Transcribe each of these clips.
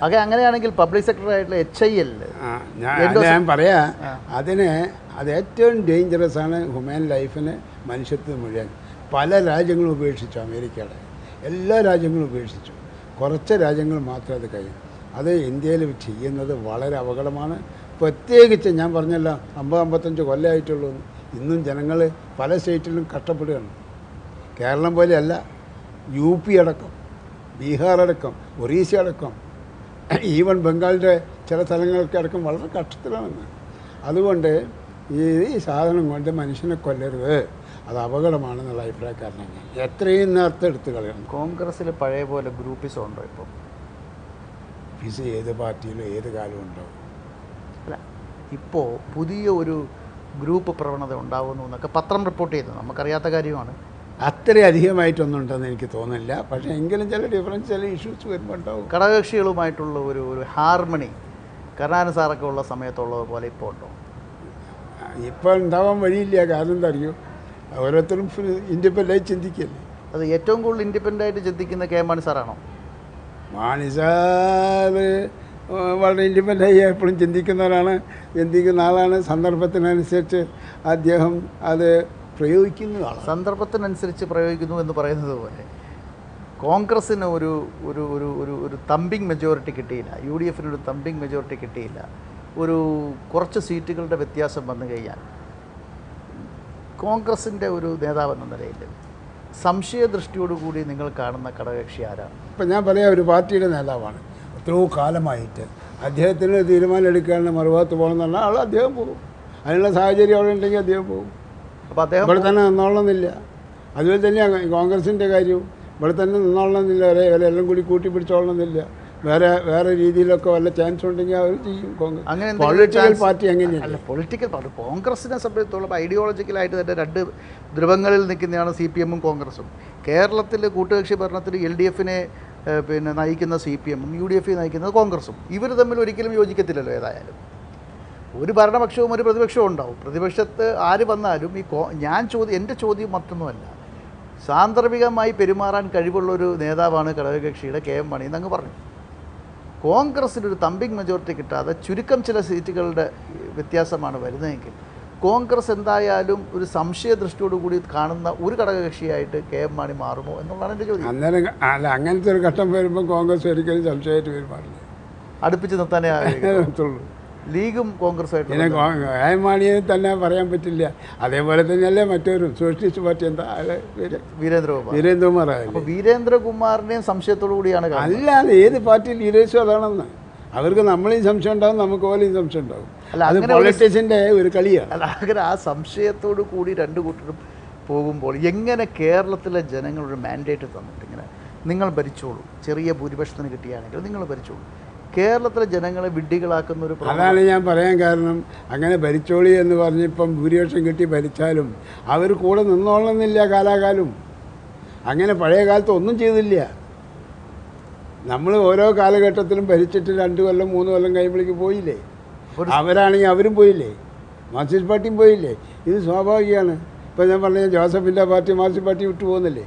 അങ്ങനെയാണെങ്കിൽ public sector ആയിട്ടുള്ള HIL ഞാൻ പറയാ അത് ഏറ്റവും ഡേഞ്ചറസ് ആണ് ഹ്യൂമൻ ലൈഫിന്, മനുഷ്യത്വം മുഴുവൻ. പല രാജ്യങ്ങളും ഉപേക്ഷിച്ചു, അമേരിക്കയുടെ എല്ലാ രാജ്യങ്ങളും ഉപേക്ഷിച്ചു. കുറച്ച് രാജ്യങ്ങൾ മാത്രമേ അത് കഴിയും. അത് ഇന്ത്യയിൽ ചെയ്യുന്നത് വളരെ അപകടമാണ്. പ്രത്യേകിച്ച് ഞാൻ പറഞ്ഞല്ലോ 50-55 കൊല്ലമായിട്ടുള്ളൂ. ഇന്നും ജനങ്ങൾ പല സ്റ്റേറ്റിലും കഷ്ടപ്പെടുകയാണ്. കേരളം പോലെയല്ല, UP അടക്കം, ബീഹാർ അടക്കം, ഒറീസ അടക്കം, ഈവൻ ബംഗാളിൻ്റെ ചില സ്ഥലങ്ങൾക്ക് അടക്കം വളരെ കഷ്ടത്തിലാണ്. അതുകൊണ്ട് ഈ സാധനം കൊണ്ട് മനുഷ്യനെ കൊല്ലരുത്, അത് അപകടമാണെന്നുള്ള അഭിപ്രായക്കാരനാണ്. എത്രയും നേരത്തെ എടുത്തു കളയണം. കോൺഗ്രസ്സിൽ പഴയ പോലെ ഗ്രൂപ്പിസം ഉണ്ടോ ഇപ്പോൾ? ഏത് പാർട്ടിയിലും ഏത് കാലവും ഉണ്ടാവും. അല്ല, ഇപ്പോൾ പുതിയ ഒരു ഗ്രൂപ്പ് പ്രവണത ഉണ്ടാകുന്നു എന്നൊക്കെ പത്രം റിപ്പോർട്ട് ചെയ്തു. നമുക്കറിയാത്ത കാര്യമാണ്. അത്രയും അധികമായിട്ടൊന്നും ഉണ്ടെന്ന് എനിക്ക് തോന്നുന്നില്ല. പക്ഷേ എങ്കിലും ചില ഡിഫറൻസ്, ചില ഇഷ്യൂസ് വരുമ്പോൾ ഉണ്ടാവും. ഘടകകക്ഷികളുമായിട്ടുള്ള ഒരു ഹാർമണി കരുണാകരൻ സാറൊക്കെ ഉള്ള സമയത്തുള്ളത് പോലെ ഇപ്പോൾ ഉണ്ടോ? ഇപ്പോൾ ഉണ്ടാവാൻ വഴിയില്ല. കാരണം എന്താ അറിയോ, ഓരോരുത്തരും ഇൻഡിപെൻഡൻ്റായി ചിന്തിക്കല്ലേ. അത് ഏറ്റവും കൂടുതൽ ഇൻഡിപെൻഡൻ്റായിട്ട് ചിന്തിക്കുന്ന KM മാണി സാറാണോ? മാണി സാർ വളരെ ഇൻഡിപെൻഡൻ്റായി എപ്പോഴും ചിന്തിക്കുന്ന ആളാണ്. സന്ദർഭത്തിനനുസരിച്ച് അദ്ദേഹം അത് പ്രയോഗിക്കുന്ന ആളാണ്. സന്ദർഭത്തിനനുസരിച്ച് പ്രയോഗിക്കുന്നു എന്ന് പറയുന്നത് പോലെ കോൺഗ്രസ്സിന് ഒരു ഒരു ഒരു ഒരു ഒരു തമ്പിങ് മെജോറിറ്റി കിട്ടിയില്ല, UDF-ന് ഒരു തമ്പിങ് മെജോറിറ്റി കിട്ടിയില്ല. ഒരു കുറച്ച് സീറ്റുകളുടെ വ്യത്യാസം വന്നു കഴിഞ്ഞാൽ കോൺഗ്രസിൻ്റെ ഒരു നേതാവെന്ന നിലയിൽ സംശയദൃഷ്ടിയോടുകൂടി നിങ്ങൾ കാണുന്ന ഘടകകക്ഷി ആരാണ്? ഇപ്പം ഞാൻ പറയാം, ഒരു പാർട്ടിയുടെ നേതാവാണ്. എത്രയോ കാലമായിട്ട് അദ്ദേഹത്തിന് തീരുമാനം എടുക്കാനുള്ള മറുഭാഗത്ത് പോകണം എന്ന് പറഞ്ഞാൽ അദ്ദേഹം പോകും. അതിനുള്ള സാഹചര്യം അവിടെ ഉണ്ടെങ്കിൽ അദ്ദേഹം പോകും. അപ്പോൾ അദ്ദേഹം ഇവിടെ തന്നെ നിന്നോളണമെന്നില്ല. അതുപോലെ തന്നെയാണ് കോൺഗ്രസിൻ്റെ കാര്യവും. ഇവിടെ തന്നെ നിന്നോളണമെന്നില്ല, എല്ലാം കൂടി കൂട്ടിപ്പിടിച്ചോളണമെന്നില്ല. വേറെ രീതിയിലൊക്കെ വല്ല ചാൻസ് ഉണ്ടെങ്കിൽ അവർ ചെയ്യും. അങ്ങനെ പൊളിറ്റിക്കൽ പാർട്ടി അങ്ങനെയല്ല. അല്ല, പൊളിറ്റിക്കൽ പാർട്ടി കോൺഗ്രസിനെ സംബന്ധിച്ചിടത്തോളം ഐഡിയോളജിക്കലായിട്ട് തന്നെ രണ്ട് ധ്രുവങ്ങളിൽ നിൽക്കുന്നതാണ് CPM-ഉം കോൺഗ്രസും. കേരളത്തിൽ കൂട്ടുകക്ഷി ഭരണത്തിൽ LDF-നെ നയിക്കുന്ന CPM-ഉം UDF നയിക്കുന്നത് കോൺഗ്രസും. ഇവർ തമ്മിൽ ഒരിക്കലും യോജിക്കത്തില്ലല്ലോ. ഏതായാലും ഒരു ഭരണപക്ഷവും ഒരു പ്രതിപക്ഷവും ഉണ്ടാവും. പ്രതിപക്ഷത്ത് ആര് വന്നാലും എൻ്റെ ചോദ്യം മറ്റൊന്നുമല്ല, സാന്ദർഭികമായി പെരുമാറാൻ കഴിവുള്ളൊരു നേതാവാണ് ഘടകകക്ഷിയുടെ KM മാണി എന്നങ്ങ് പറഞ്ഞു. കോൺഗ്രസ്സിനൊരു തമ്പിങ് മെജോറിറ്റി കിട്ടാതെ ചുരുക്കം ചില സീറ്റുകളുടെ വ്യത്യാസമാണ് വരുന്നതെങ്കിൽ കോൺഗ്രസ് എന്തായാലും ഒരു സംശയദൃഷ്ടിയോടുകൂടി കാണുന്ന ഒരു ഘടകകക്ഷിയായിട്ട് KM മാണി മാറുമോ എന്നുള്ളതാണ് എൻ്റെ ചോദ്യം. അങ്ങനത്തെ ഒരു ഘട്ടം വരുമ്പോൾ കോൺഗ്രസ് ഒരിക്കലും സംശയമായിട്ട് പെരുമാറില്ല. അടുപ്പിച്ച് നിർത്താനേ ആഗ്രഹിക്കുള്ളൂ. ലീഗും കോൺഗ്രസുമായിട്ട് മാണിയെ തന്നെ പറയാൻ പറ്റില്ല. അതേപോലെ തന്നെയല്ലേ മറ്റൊരു സോഷ്യലിസ്റ്റ് പാർട്ടി എന്താ വീരേന്ദ്രകുമാർ. അപ്പോൾ വീരേന്ദ്രകുമാറിനെയും സംശയത്തോടു കൂടിയാണ്. അല്ലാതെ ഏത് പാർട്ടി ലീഡേഴ്സും അതാണെന്ന്. അവർക്ക് നമ്മളെയും സംശയം ഉണ്ടാവും, നമുക്ക് പോലെയും സംശയം ഉണ്ടാവും. അത് പൊളിറ്റീഷ്യൻ്റെ ഒരു കളിയാണ്. അല്ല, അങ്ങനെ ആ സംശയത്തോടു കൂടി രണ്ടു കൂട്ടരും പോകുമ്പോൾ എങ്ങനെ കേരളത്തിലെ ജനങ്ങളൊരു മാൻഡേറ്റ് തന്നിട്ട് ഇങ്ങനെ നിങ്ങൾ ഭരിച്ചോളൂ, ചെറിയ ഭൂരിപക്ഷത്തിന് കിട്ടുകയാണെങ്കിൽ നിങ്ങൾ ഭരിച്ചോളൂ, കേരളത്തിലെ ജനങ്ങളെ വിഡ്ഢികളാക്കുന്ന ഒരു അതാണ് ഞാൻ പറയാൻ കാരണം. അങ്ങനെ ഭരിച്ചോളി എന്ന് പറഞ്ഞിപ്പം ഭൂരിപക്ഷം കിട്ടി ഭരിച്ചാലും അവർ കൂടെ നിന്നോളണമെന്നില്ല കാലാകാലം. അങ്ങനെ പഴയ കാലത്ത് ഒന്നും ചെയ്തില്ല. നമ്മൾ ഓരോ കാലഘട്ടത്തിലും ഭരിച്ചിട്ട് 2 കൊല്ലം 3 കൊല്ലം കഴിയുമ്പോഴേക്ക് പോയില്ലേ. അവരാണെങ്കിൽ അവരും പോയില്ലേ, മാർക്സിസ്റ്റ് പാർട്ടിയും പോയില്ലേ. ഇത് സ്വാഭാവികമാണ്. ഇപ്പം ഞാൻ പറഞ്ഞ ജോസഫിൻ്റെ പാർട്ടി മാർക്സിസ്റ്റ് പാർട്ടി വിട്ടു പോകുന്നില്ലേ,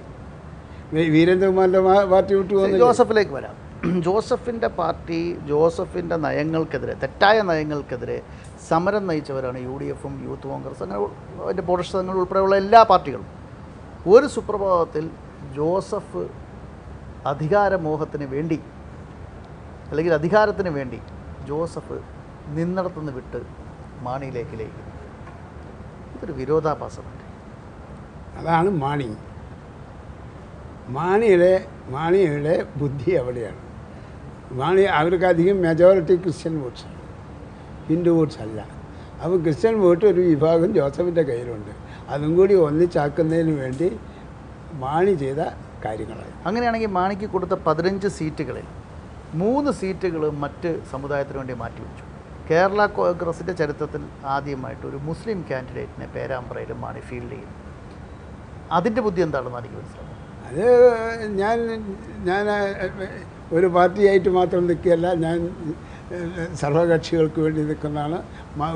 വീരേന്ദ്രകുമാറിൻ്റെ പാർട്ടി വിട്ടു പോകുന്നില്ല. ജോസഫിലേക്ക് വരാം. ജോസഫിൻ്റെ പാർട്ടി ജോസഫിൻ്റെ നയങ്ങൾക്കെതിരെ, തെറ്റായ നയങ്ങൾക്കെതിരെ സമരം നയിച്ചവരാണ് UDF-ഉം യൂത്ത് കോൺഗ്രസ്, അങ്ങനെ അതിൻ്റെ പോഷകങ്ങൾ ഉൾപ്പെടെയുള്ള എല്ലാ പാർട്ടികളും. ഒരു സുപ്രഭാതത്തിൽ ജോസഫ് അധികാരമോഹത്തിന് വേണ്ടി അല്ലെങ്കിൽ അധികാരത്തിന് വേണ്ടി ജോസഫ് നിന്നിടത്തുനിന്ന് വിട്ട് മാണിയിലേക്ക് ലയിക്കുന്നു. ഇതൊരു വിരോധാഭാസമല്ലേ? അതാണ് മാണിയുടെ ബുദ്ധി അവിടെയാണ്. അവർക്ക് അധികം മെജോറിറ്റി ക്രിസ്ത്യൻ വോട്ട്സാണ്, ഹിന്ദു വോട്ട്സ് അല്ല. അപ്പോൾ ക്രിസ്ത്യൻ വോട്ട് ഒരു വിഭാഗം ജോസഫിൻ്റെ കയ്യിലുണ്ട്. അതും കൂടി ഒന്നിച്ചാക്കുന്നതിന് വേണ്ടി മാണി ചെയ്ത കാര്യങ്ങളാണ്. അങ്ങനെയാണെങ്കിൽ മാണിക്ക് കൊടുത്ത 15 സീറ്റുകളിൽ 3 സീറ്റുകൾ മറ്റ് സമുദായത്തിന് വേണ്ടി മാറ്റിവെച്ചു. കേരള കോൺഗ്രസിൻ്റെ ചരിത്രത്തിൽ ആദ്യമായിട്ട് ഒരു മുസ്ലിം കാൻഡിഡേറ്റിനെ പേരാമ്പ്രയിലും മാണി ഫീൽഡ് ചെയ്യുന്നു. അതിൻ്റെ ബുദ്ധി എന്താണെന്ന് എനിക്ക് മനസ്സിലാവും. അത് ഞാൻ ഒരു പാർട്ടിയായിട്ട് മാത്രം നിൽക്കുകയല്ല, ഞാൻ സർവകക്ഷികൾക്ക് വേണ്ടി നിൽക്കുന്നതാണ്,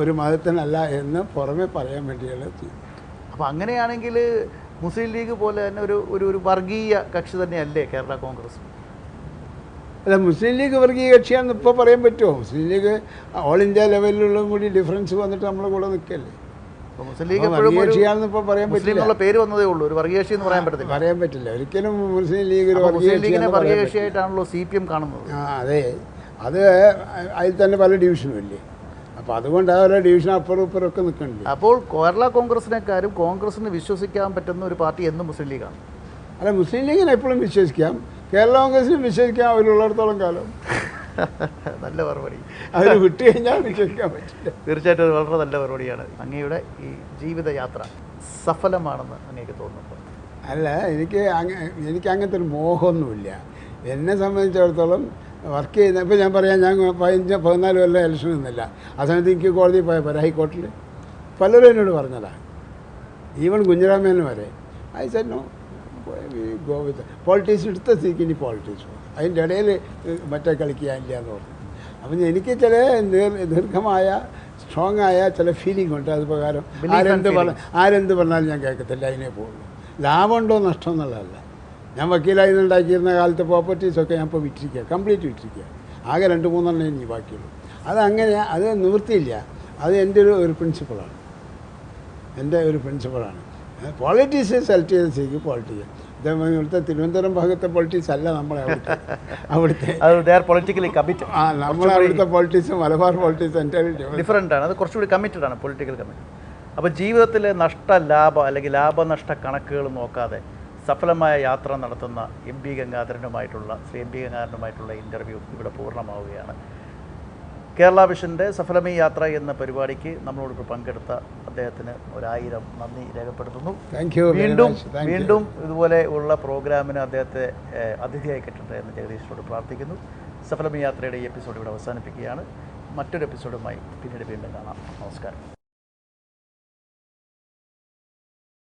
ഒരു മതത്തിനല്ല എന്ന് പുറമെ പറയാൻ വേണ്ടിയുള്ള. അപ്പോൾ അങ്ങനെയാണെങ്കിൽ മുസ്ലിം ലീഗ് പോലെ തന്നെ ഒരു വർഗീയ കക്ഷി തന്നെയല്ലേ കേരള കോൺഗ്രസ്? അല്ല, മുസ്ലിം ലീഗ് വർഗീയ കക്ഷിയാണെന്ന് ഇപ്പോൾ പറയാൻ പറ്റുമോ? മുസ്ലിം ലീഗ് ഓൾ ഇന്ത്യ ലെവലിലുള്ള കൂടി ഡിഫറൻസ് വന്നിട്ട് നമ്മളെ കൂടെ നിൽക്കല്ലേ. മുസ്ലിം ലീഗ് വർഗീയ കക്ഷിയാണെന്ന് ഇപ്പോൾ പറയാൻ മുസ്ലിം പറ്റില്ല. പേര് വന്നതേ ഉള്ളൂ, ഒരു വർഗീയ കക്ഷി എന്ന് പറയാൻ പറ്റത്തില്ല. പറയാൻ പറ്റില്ല ഒരിക്കലും. മുസ്ലിം ലീഗ് ഒരു മുസ്ലിം ലീഗിനെ വർഗീയ കക്ഷിയായിട്ടാണല്ലോ CPM കാണുന്നത്. അതെ, അത് അതിൽ തന്നെ പല ഡിവിഷനും ഇല്ലേ. അപ്പോൾ അതുകൊണ്ട് ആ ഓരോ ഡിവിഷൻ അപ്പുറം ഇപ്പുറമൊക്കെ നിൽക്കുന്നുണ്ട്. അപ്പോൾ കേരള കോൺഗ്രസിനെക്കാരും കോൺഗ്രസിന് വിശ്വസിക്കാൻ പറ്റുന്ന ഒരു പാർട്ടി എന്നും മുസ്ലിം ലീഗാണ്. അല്ല, മുസ്ലിം ലീഗിനെ എപ്പോഴും വിശ്വസിക്കാം, കേരള കോൺഗ്രസിനും വിശ്വസിക്കാം അവരുള്ളിടത്തോളം കാലം. നല്ല മറുപടി. അവർ വിട്ടു കഴിഞ്ഞാൽ വിശ്വസിക്കാൻ പറ്റില്ല. തീർച്ചയായിട്ടും അത് വളരെ നല്ല മറുപടിയാണ്. അങ്ങയുടെ ഈ ജീവിതയാത്ര സഫലമാണെന്ന് അങ്ങേക്ക് തോന്നുന്നുണ്ടോ? അല്ല, എനിക്ക് അങ്ങനത്തെ ഒരു മോഹമൊന്നുമില്ല. എന്നെ സംബന്ധിച്ചിടത്തോളം വർക്ക് ചെയ്യുന്ന, ഇപ്പോൾ ഞാൻ പറയാം, ഞാൻ 14 കൊല്ലം ഇലക്ഷൻ നിന്നില്ല. ആ സമയത്ത് എനിക്ക് കോടതിയിൽ പോയപ്പോൾ ഹൈക്കോർട്ടിൽ പലരും എന്നോട് പറഞ്ഞതാണ്, ഈവൻ കുഞ്ഞിരാമേനും വരെ. I said no, go with politics. എടുത്ത സ്ഥിതിക്ക് ഇനി പോളിറ്റിക്സ് അതിൻ്റെ ഇടയിൽ മറ്റേ കളിക്കാനില്ല എന്ന് പറഞ്ഞു. അപ്പം എനിക്ക് ചില ദീർഘമായ സ്ട്രോങ് ആയ ചില ഫീലിംഗ് ഉണ്ട്. അത് പ്രകാരം ആരെന്ത് പറഞ്ഞാലും ഞാൻ കേൾക്കത്തില്ല, അതിനെ പോകുള്ളൂ. ലാഭമുണ്ടോ നഷ്ടം എന്നുള്ളതല്ല. ഞാൻ വക്കീലായി ഉണ്ടാക്കിയിരുന്ന കാലത്തെ പ്രോപ്പർട്ടീസൊക്കെ ഞാൻ ഇപ്പോൾ വിറ്റിരിക്കുക, കംപ്ലീറ്റ് വിറ്റിരിക്കുക. ആകെ 2-3 ഇനി ബാക്കിയുള്ളൂ. അതങ്ങനെ, അത് നിവൃത്തിയില്ല. അത് എൻ്റെ ഒരു പ്രിൻസിപ്പിളാണ്, എൻ്റെ ഒരു പ്രിൻസിപ്പിളാണ്. പോളിറ്റിക്സ് സെലക്ട് ചെയ്ത് ശരിക്കും പോളിറ്റിക്സ്. ഇവിടുത്തെ തിരുവനന്തപുരം ഭാഗത്തെ പൊളിറ്റിക്സ് അല്ല നമ്മളെ അവിടുത്തെ നമ്മളെ അവിടുത്തെ പൊളിറ്റിക്സും മലബാർ പൊളിറ്റിക്സ് ഡിഫറൻ്റ് ആണ്. അത് കുറച്ചുകൂടി കമ്മിറ്റഡ് ആണ്, പൊളിറ്റിക്കൽ കമ്മിറ്റഡ്. അപ്പോൾ ജീവിതത്തിലെ നഷ്ട-ലാഭ അല്ലെങ്കിൽ ലാഭനഷ്ട കണക്കുകൾ നോക്കാതെ സഫലമായ യാത്ര നടത്തുന്ന ശ്രീ എം പി ഗംഗാധരനുമായിട്ടുള്ള ഇൻ്റർവ്യൂ ഇവിടെ പൂർണ്ണമാവുകയാണ്. കേരള വിഷൻ്റെ സഫലമീ യാത്ര എന്ന പരിപാടിക്ക് നമ്മളോട് പങ്കെടുത്ത അദ്ദേഹത്തിന് 1000 നന്ദി രേഖപ്പെടുത്തുന്നു. വീണ്ടും ഇതുപോലെ ഉള്ള പ്രോഗ്രാമിന് അദ്ദേഹത്തെ അതിഥിയായി കിട്ടട്ടെ എന്ന് ജഗദീഷിനോട് പ്രാർത്ഥിക്കുന്നു. സഫലമീ യാത്രയുടെ ഈ എപ്പിസോഡ് ഇവിടെ അവസാനിപ്പിക്കുകയാണ്. മറ്റൊരു എപ്പിസോഡുമായി പിന്നീട് വീണ്ടും കാണാം. നമസ്കാരം.